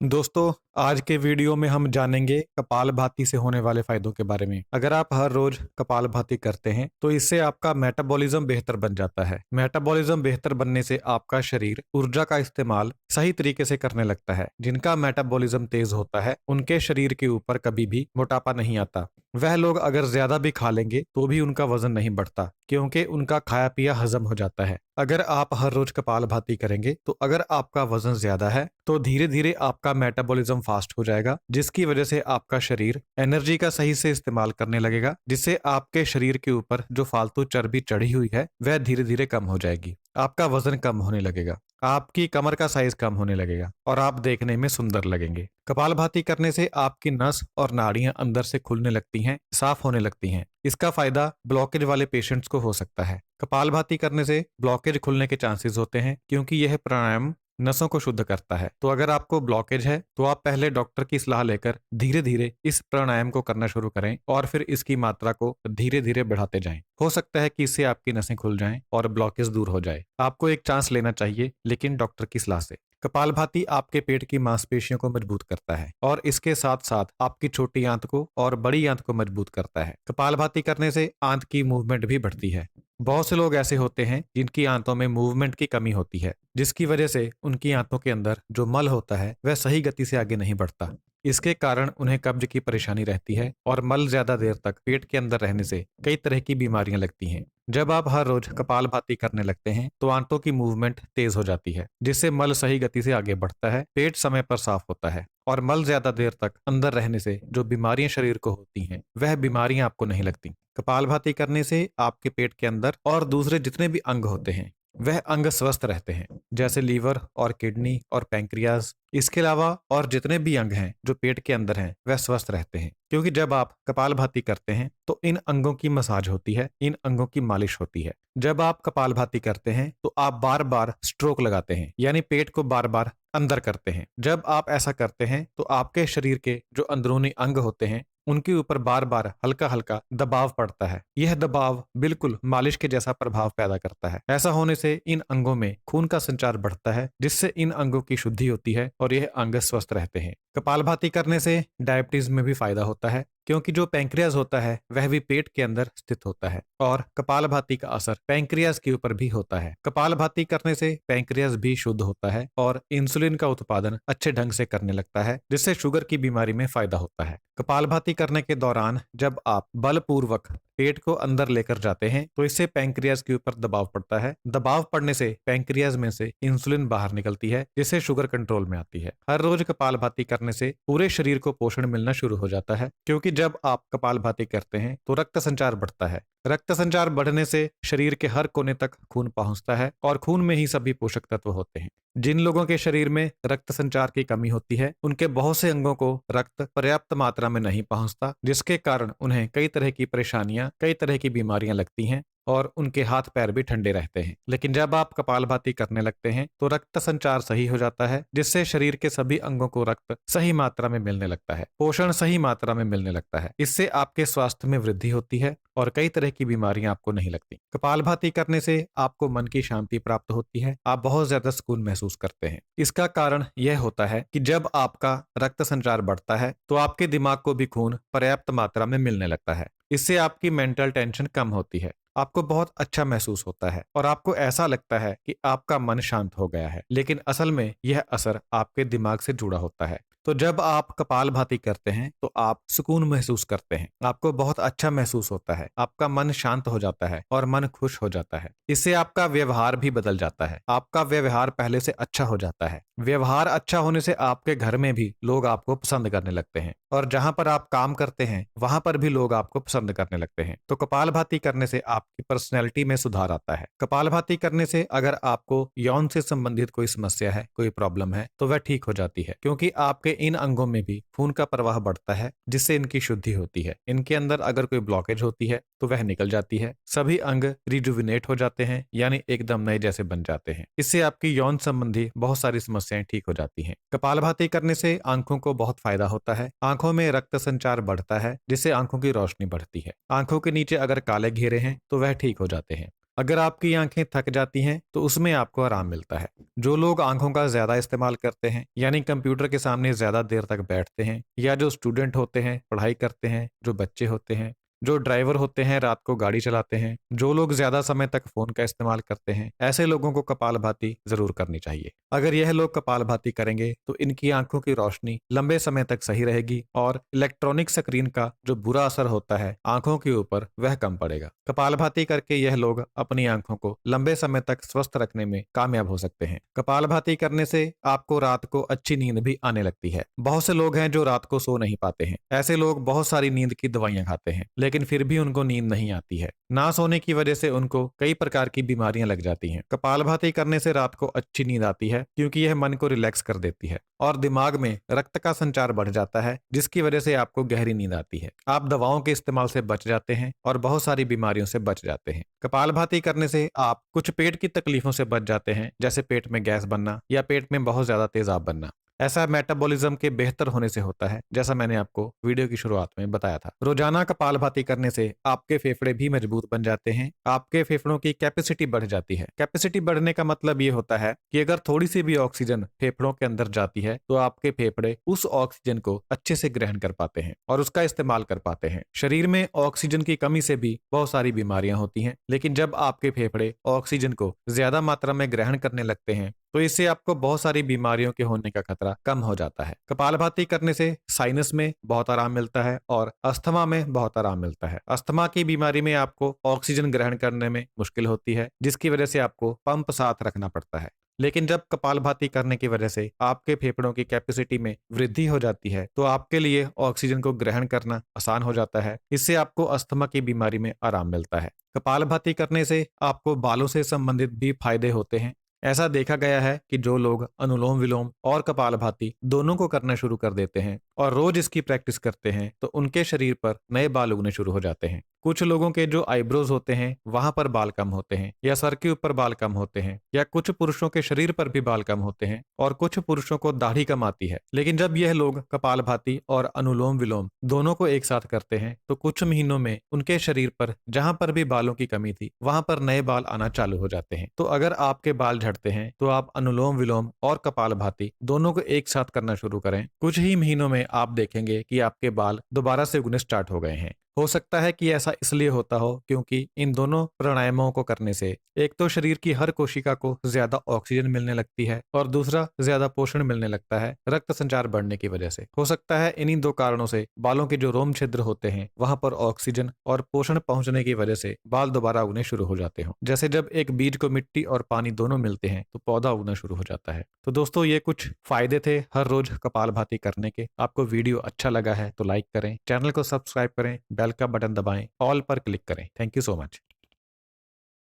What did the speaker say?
दोस्तों, आज के वीडियो में हम जानेंगे कपालभाति से होने वाले फायदों के बारे में। अगर आप हर रोज कपालभाति करते हैं तो इससे आपका मेटाबॉलिज्म बेहतर बन जाता है। मेटाबॉलिज्म बेहतर बनने से आपका शरीर ऊर्जा का इस्तेमाल सही तरीके से करने लगता है। जिनका मेटाबॉलिज्म तेज होता है उनके शरीर के ऊपर कभी भी मोटापा नहीं आता। वह लोग अगर ज्यादा भी खा लेंगे तो भी उनका वजन नहीं बढ़ता, क्योंकि उनका खाया पिया हजम हो जाता है। अगर आप हर रोज कपालभाति करेंगे तो अगर आपका वजन ज्यादा है तो धीरे धीरे आपका मेटाबॉलिज्म फास्ट हो जाएगा, जिसकी वजह से आपका शरीर एनर्जी का सही से इस्तेमाल करने लगेगा, जिससे आपके शरीर के ऊपर जो फालतू चर्बी चढ़ी हुई है वह धीरे धीरे कम हो जाएगी। आपका वजन कम होने लगेगा, आपकी कमर का साइज कम होने लगेगा और आप देखने में सुंदर लगेंगे। कपालभाति करने से आपकी नस और नाड़ियां अंदर से खुलने लगती हैं, साफ होने लगती हैं। इसका फायदा ब्लॉकेज वाले पेशेंट्स को हो सकता है। कपालभाति करने से ब्लॉकेज खुलने के चांसेस होते हैं, क्योंकि यह प्राणायाम नसों को शुद्ध करता है। तो अगर आपको ब्लॉकेज है तो आप पहले डॉक्टर की सलाह लेकर धीरे धीरे इस प्राणायाम को करना शुरू करें और फिर इसकी मात्रा को धीरे धीरे बढ़ाते जाएं। हो सकता है कि इससे आपकी नसें खुल जाएं और ब्लॉकेज दूर हो जाए। आपको एक चांस लेना चाहिए, लेकिन डॉक्टर की सलाह से। कपालभाति आपके पेट की मांसपेशियों को मजबूत करता है और इसके साथ साथ आपकी छोटी आंत को और बड़ी आंत को मजबूत करता है। कपालभाति करने से आंत की मूवमेंट भी बढ़ती है। बहुत से लोग ऐसे होते हैं जिनकी आंतों में मूवमेंट की कमी होती है, जिसकी वजह से उनकी आंतों के अंदर जो मल होता है वह सही गति से आगे नहीं बढ़ता। इसके कारण उन्हें कब्ज की परेशानी रहती है और मल ज्यादा देर तक पेट के अंदर रहने से कई तरह की बीमारियां लगती हैं। जब आप हर रोज कपालभाति करने लगते हैं तो आंतों की मूवमेंट तेज हो जाती है, जिससे मल सही गति से आगे बढ़ता है, पेट समय पर साफ होता है और मल ज्यादा देर तक अंदर रहने से जो बीमारियां शरीर को होती हैं वह बीमारियां आपको नहीं लगती। कपालभाति करने से आपके पेट के अंदर और दूसरे जितने भी अंग होते हैं वह अंग स्वस्थ रहते हैं, जैसे लीवर और किडनी और पैंक्रियाज। इसके अलावा और जितने भी अंग हैं जो पेट के अंदर हैं वह स्वस्थ रहते हैं, क्योंकि जब आप कपालभाति करते हैं तो इन अंगों की मसाज होती है, इन अंगों की मालिश होती है। जब आप कपालभाति करते हैं तो आप बार बार स्ट्रोक लगाते हैं, यानी पेट को बार बार अंदर करते हैं। जब आप ऐसा करते हैं तो आपके शरीर के जो अंदरूनी अंग होते हैं उनके ऊपर बार बार हल्का हल्का दबाव पड़ता है। यह दबाव बिल्कुल मालिश के जैसा प्रभाव पैदा करता है। ऐसा होने से इन अंगों में खून का संचार बढ़ता है, जिससे इन अंगों की शुद्धि होती है और यह अंग स्वस्थ रहते हैं। कपालभाति करने से डायबिटीज में भी फायदा होता है, क्योंकि जो पैंक्रियाज होता है वह भी पेट के अंदर स्थित होता है और कपालभाति का असर पैंक्रियाज के ऊपर भी होता है। कपालभाति करने से पैंक्रियाज भी शुद्ध होता है और इंसुलिन का उत्पादन अच्छे ढंग से करने लगता है, जिससे शुगर की बीमारी में फायदा होता है। कपालभाति करने के दौरान जब आप बलपूर्वक पेट को अंदर लेकर जाते हैं तो इससे पैंक्रियाज के ऊपर दबाव पड़ता है। दबाव पड़ने से पैंक्रियाज में से इंसुलिन बाहर निकलती है, जिससे शुगर कंट्रोल में आती है। हर रोज कपालभाति करने से पूरे शरीर को पोषण मिलना शुरू हो जाता है, क्योंकि जब आप कपालभाति करते हैं तो रक्त संचार बढ़ता है। रक्त संचार बढ़ने से शरीर के हर कोने तक खून पहुंचता है और खून में ही सभी पोषक तत्व होते हैं। जिन लोगों के शरीर में रक्त संचार की कमी होती है उनके बहुत से अंगों को रक्त पर्याप्त मात्रा में नहीं पहुंचता, जिसके कारण उन्हें कई तरह की परेशानियां, कई तरह की बीमारियां लगती हैं और उनके हाथ पैर भी ठंडे रहते हैं। लेकिन जब आप कपालभाति करने लगते हैं तो रक्त संचार सही हो जाता है, जिससे शरीर के सभी अंगों को रक्त सही मात्रा में मिलने लगता है, पोषण सही मात्रा में मिलने लगता है। इससे आपके स्वास्थ्य में वृद्धि होती है और कई तरह की बीमारियां आपको नहीं लगती। कपालभाति करने से आपको मन की शांति प्राप्त होती है, आप बहुत ज्यादा सुकून महसूस करते हैं। इसका कारण यह होता है कि जब आपका रक्त संचार बढ़ता है तो आपके दिमाग को भी खून पर्याप्त मात्रा में मिलने लगता है। इससे आपकी मेंटल टेंशन कम होती है, आपको बहुत अच्छा महसूस होता है और आपको ऐसा लगता है कि आपका मन शांत हो गया है। लेकिन असल में यह असर आपके दिमाग से जुड़ा होता है। तो जब आप कपालभाति करते हैं तो आप सुकून महसूस करते हैं, आपको बहुत अच्छा महसूस होता है, आपका मन शांत हो जाता है और मन खुश हो जाता है। इससे आपका व्यवहार भी बदल जाता है, आपका व्यवहार पहले से अच्छा हो जाता है। व्यवहार अच्छा होने से आपके घर में भी लोग आपको पसंद करने लगते हैं और जहां पर आप काम करते हैं वहां पर भी लोग आपको पसंद करने लगते हैं। तो कपालभाति करने से आपकी पर्सनैलिटी में सुधार आता है। कपालभाति करने से अगर आपको यौन से संबंधित कोई समस्या है, कोई प्रॉब्लम है, तो वह ठीक हो जाती है, क्योंकि आपके इन अंगों में भी खून का प्रवाह बढ़ता है, जिससे इनकी शुद्धि होती है। इनके अंदर अगर कोई ब्लॉकेज होती है तो वह निकल जाती है, सभी अंग रिजुविनेट हो जाते हैं, यानी एकदम नए जैसे बन जाते हैं। इससे आपकी यौन संबंधी बहुत सारी समस्याएं ठीक हो जाती हैं। कपालभाति करने से आंखों को बहुत फायदा होता है। आंखों में रक्त संचार बढ़ता है, जिससे आंखों की रोशनी बढ़ती है। आंखों के नीचे अगर काले घेरे हैं तो वह ठीक हो जाते हैं। अगर आपकी आंखें थक जाती हैं तो उसमें आपको आराम मिलता है। जो लोग आंखों का ज्यादा इस्तेमाल करते हैं, यानी कंप्यूटर के सामने ज्यादा देर तक बैठते हैं, या जो स्टूडेंट होते हैं, पढ़ाई करते हैं, जो बच्चे होते हैं, जो ड्राइवर होते हैं, रात को गाड़ी चलाते हैं, जो लोग ज्यादा समय तक फोन का इस्तेमाल करते हैं, ऐसे लोगों को कपालभाति जरूर करनी चाहिए। अगर यह लोग कपालभाति करेंगे तो इनकी आंखों की रोशनी लंबे समय तक सही रहेगी और इलेक्ट्रॉनिक स्क्रीन का जो बुरा असर होता है आंखों के ऊपर वह कम पड़ेगा। कपालभाति करके यह लोग अपनी आंखों को लंबे समय तक स्वस्थ रखने में कामयाब हो सकते हैं। कपालभाति करने से आपको रात को अच्छी नींद भी आने लगती है। बहुत से लोग हैं जो रात को सो नहीं पाते हैं। ऐसे लोग बहुत सारी नींद की दवाइयां खाते हैं, लेकिन फिर भी उनको नींद नहीं आती है। ना सोने की वजह से उनको कई प्रकार की बीमारियां लग जाती हैं। कपालभाति करने से रात को अच्छी नींद आती है, क्योंकि यह मन को रिलैक्स कर देती है और दिमाग में रक्त का संचार बढ़ जाता है, जिसकी वजह से आपको गहरी नींद आती है। आप दवाओं के इस्तेमाल से बच जाते हैं और बहुत सारी बीमारियों से बच जाते हैं। कपालभाति करने से आप कुछ पेट की तकलीफों से बच जाते हैं, जैसे पेट में गैस बनना या पेट में बहुत ज्यादा तेजाब बनना। ऐसा मेटाबॉलिज्म के बेहतर होने से होता है, जैसा मैंने आपको वीडियो की शुरुआत में बताया था। रोजाना कपालभाति करने से आपके फेफड़े भी मजबूत बन जाते हैं। आपके फेफड़ों की कैपेसिटी बढ़ जाती है। कैपेसिटी बढ़ने का मतलब ये होता है कि अगर थोड़ी सी भी ऑक्सीजन फेफड़ों के अंदर जाती है तो आपके फेफड़े उस ऑक्सीजन को अच्छे से ग्रहण कर पाते हैं और उसका इस्तेमाल कर पाते हैं। शरीर में ऑक्सीजन की कमी से भी बहुत सारी बीमारियां होती हैं, लेकिन जब आपके फेफड़े ऑक्सीजन को ज्यादा मात्रा में ग्रहण करने लगते हैं तो इससे आपको बहुत सारी बीमारियों के होने का खतरा कम हो जाता है। कपालभाति करने से साइनस में बहुत आराम मिलता है और अस्थमा में बहुत आराम मिलता है। अस्थमा की बीमारी में आपको ऑक्सीजन ग्रहण करने में मुश्किल होती है, जिसकी वजह से आपको पंप साथ रखना पड़ता है। लेकिन जब कपालभाति करने की वजह से आपके फेफड़ों की कैपेसिटी में वृद्धि हो जाती है तो आपके लिए ऑक्सीजन को ग्रहण करना आसान हो जाता है। इससे आपको अस्थमा की बीमारी में आराम मिलता है। कपालभाति करने से आपको बालों से संबंधित भी फायदे होते हैं। ऐसा देखा गया है कि जो लोग अनुलोम विलोम और कपालभाति दोनों को करना शुरू कर देते हैं और रोज इसकी प्रैक्टिस करते हैं तो उनके शरीर पर नए बाल उगने शुरू हो जाते हैं। कुछ लोगों के जो आईब्रोज होते हैं वहां पर बाल कम होते हैं, या सर के ऊपर बाल कम होते हैं, या कुछ पुरुषों के शरीर पर भी बाल कम होते हैं और कुछ पुरुषों को दाढ़ी कम आती है। लेकिन जब यह लोग कपालभाति और अनुलोम विलोम दोनों को एक साथ करते हैं तो कुछ महीनों में उनके शरीर पर जहां पर भी बालों की कमी थी वहां पर नए बाल आना चालू हो जाते हैं। तो अगर आपके बाल झड़ते हैं तो आप अनुलोम विलोम और कपालभाति दोनों को एक साथ करना शुरू करें। कुछ ही महीनों में आप देखेंगे कि आपके बाल दोबारा से उगने स्टार्ट हो गए हैं। हो सकता है कि ऐसा इसलिए होता हो क्योंकि इन दोनों प्राणायामों को करने से एक तो शरीर की हर कोशिका को ज्यादा ऑक्सीजन मिलने लगती है और दूसरा ज्यादा पोषण मिलने लगता है रक्त संचार बढ़ने की वजह से। हो सकता है इन्हीं दो कारणों से बालों के जो रोम छिद्र होते हैं वहां पर ऑक्सीजन और पोषण पहुंचने की वजह से बाल दोबारा उगने शुरू हो जाते हो। जैसे जब एक बीज को मिट्टी और पानी दोनों मिलते हैं तो पौधा उगना शुरू हो जाता है। तो दोस्तों ये कुछ फायदे थे हर रोज कपालभाति करने के। आपको वीडियो अच्छा लगा है तो लाइक करें, चैनल को सब्सक्राइब करें, बेल का बटन दबाएं, ऑल पर क्लिक करें। Thank you so much.